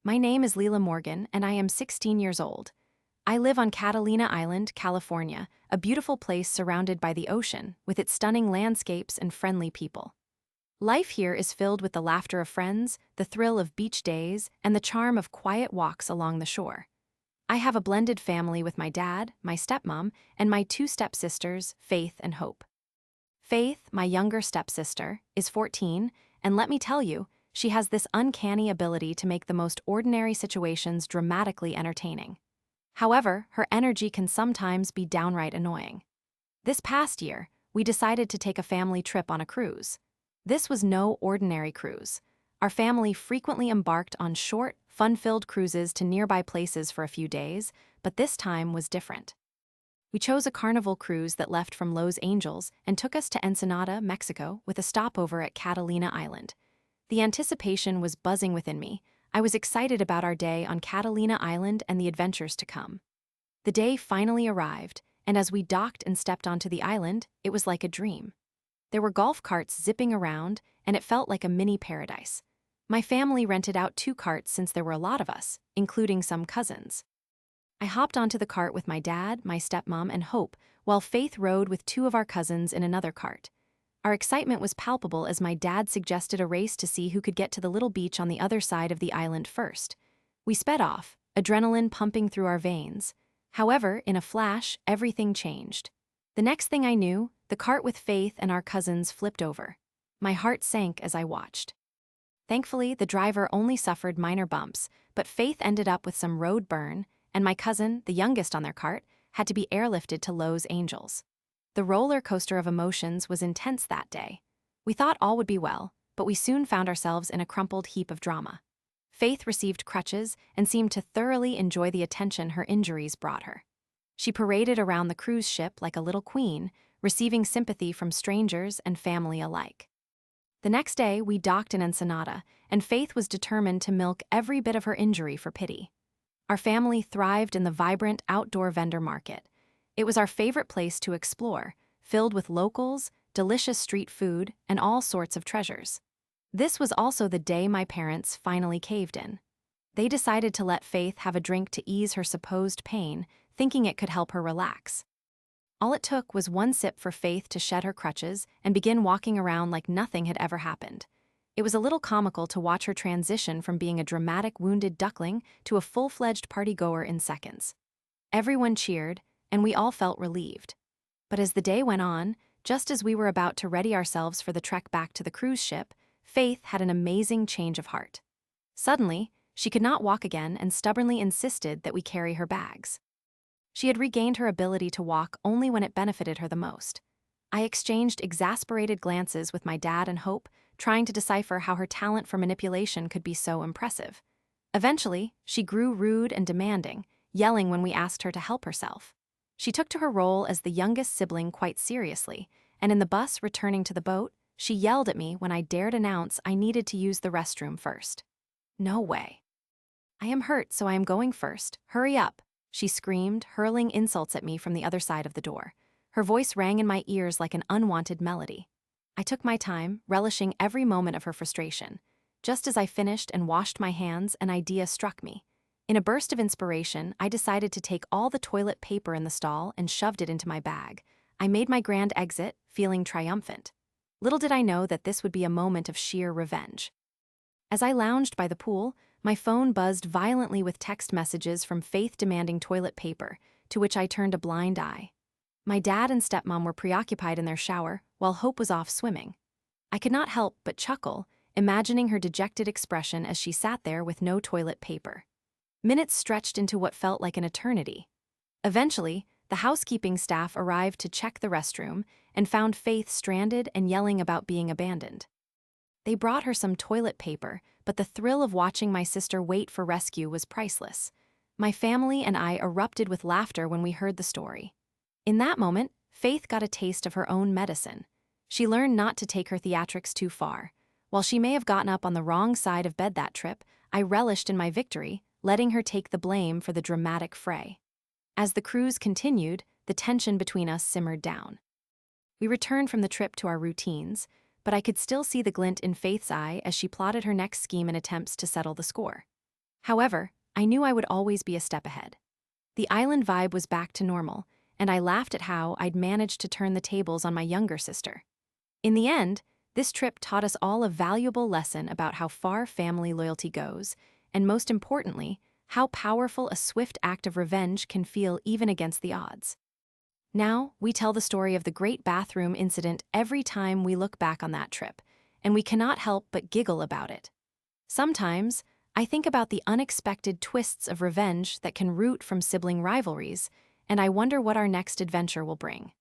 My name is Leela Morgan, and I am 16 years old. I live on Catalina Island, California, a beautiful place surrounded by the ocean, with its stunning landscapes and friendly people. Life here is filled with the laughter of friends, the thrill of beach days, and the charm of quiet walks along the shore. I have a blended family with my dad, my stepmom, and my two stepsisters, Faith and Hope. Faith, my younger stepsister, is 14, and let me tell you, she has this uncanny ability to make the most ordinary situations dramatically entertaining. However, her energy can sometimes be downright annoying. This past year, we decided to take a family trip on a cruise. This was no ordinary cruise. Our family frequently embarked on short, fun-filled cruises to nearby places for a few days, but this time was different. We chose a Carnival cruise that left from Los Angeles and took us to Ensenada, Mexico, with a stopover at Catalina Island. The anticipation was buzzing within me. I was excited about our day on Catalina Island and the adventures to come. The day finally arrived, and as we docked and stepped onto the island, it was like a dream. There were golf carts zipping around, and it felt like a mini paradise. My family rented out 2 carts since there were a lot of us, including some cousins. I hopped onto the cart with my dad, my stepmom, and Hope, while Faith rode with 2 of our cousins in another cart. Our excitement was palpable as my dad suggested a race to see who could get to the little beach on the other side of the island first. We sped off, adrenaline pumping through our veins. However, in a flash, everything changed. The next thing I knew, the cart with Faith and our cousins flipped over. My heart sank as I watched. Thankfully, the driver only suffered minor bumps, but Faith ended up with some road burn, and my cousin, the youngest on their cart, had to be airlifted to Los Angeles. The roller coaster of emotions was intense that day. We thought all would be well, but we soon found ourselves in a crumpled heap of drama. Faith received crutches and seemed to thoroughly enjoy the attention her injuries brought her. She paraded around the cruise ship like a little queen, receiving sympathy from strangers and family alike. The next day, we docked in Ensenada, and Faith was determined to milk every bit of her injury for pity. Our family thrived in the vibrant outdoor vendor market. It was our favorite place to explore, filled with locals, delicious street food, and all sorts of treasures. This was also the day my parents finally caved in. They decided to let Faith have a drink to ease her supposed pain, thinking it could help her relax. All it took was one sip for Faith to shed her crutches and begin walking around like nothing had ever happened. It was a little comical to watch her transition from being a dramatic wounded duckling to a full-fledged party-goer in seconds. Everyone cheered, and we all felt relieved. But as the day went on, just as we were about to ready ourselves for the trek back to the cruise ship, Faith had an amazing change of heart. Suddenly, she could not walk again and stubbornly insisted that we carry her bags. She had regained her ability to walk only when it benefited her the most. I exchanged exasperated glances with my dad and Hope, trying to decipher how her talent for manipulation could be so impressive. Eventually, she grew rude and demanding, yelling when we asked her to help herself. She took to her role as the youngest sibling quite seriously, and in the bus returning to the boat, she yelled at me when I dared announce I needed to use the restroom first. "No way. I am hurt, so I am going first. Hurry up," she screamed, hurling insults at me from the other side of the door. Her voice rang in my ears like an unwanted melody. I took my time, relishing every moment of her frustration. Just as I finished and washed my hands, an idea struck me. In a burst of inspiration, I decided to take all the toilet paper in the stall and shoved it into my bag. I made my grand exit, feeling triumphant. Little did I know that this would be a moment of sheer revenge. As I lounged by the pool, my phone buzzed violently with text messages from Faith demanding toilet paper, to which I turned a blind eye. My dad and stepmom were preoccupied in their shower, while Hope was off swimming. I could not help but chuckle, imagining her dejected expression as she sat there with no toilet paper. Minutes stretched into what felt like an eternity. Eventually, the housekeeping staff arrived to check the restroom and found Faith stranded and yelling about being abandoned. They brought her some toilet paper, but the thrill of watching my sister wait for rescue was priceless. My family and I erupted with laughter when we heard the story. In that moment, Faith got a taste of her own medicine. She learned not to take her theatrics too far. While she may have gotten up on the wrong side of bed that trip, I relished in my victory, letting her take the blame for the dramatic fray. As the cruise continued, the tension between us simmered down. We returned from the trip to our routines, but I could still see the glint in Faith's eye as she plotted her next scheme and attempts to settle the score. However, I knew I would always be a step ahead. The island vibe was back to normal, and I laughed at how I'd managed to turn the tables on my younger sister. In the end, this trip taught us all a valuable lesson about how far family loyalty goes, and most importantly, how powerful a swift act of revenge can feel even against the odds. Now, we tell the story of the Great Bathroom Incident every time we look back on that trip, and we cannot help but giggle about it. Sometimes, I think about the unexpected twists of revenge that can root from sibling rivalries, and I wonder what our next adventure will bring.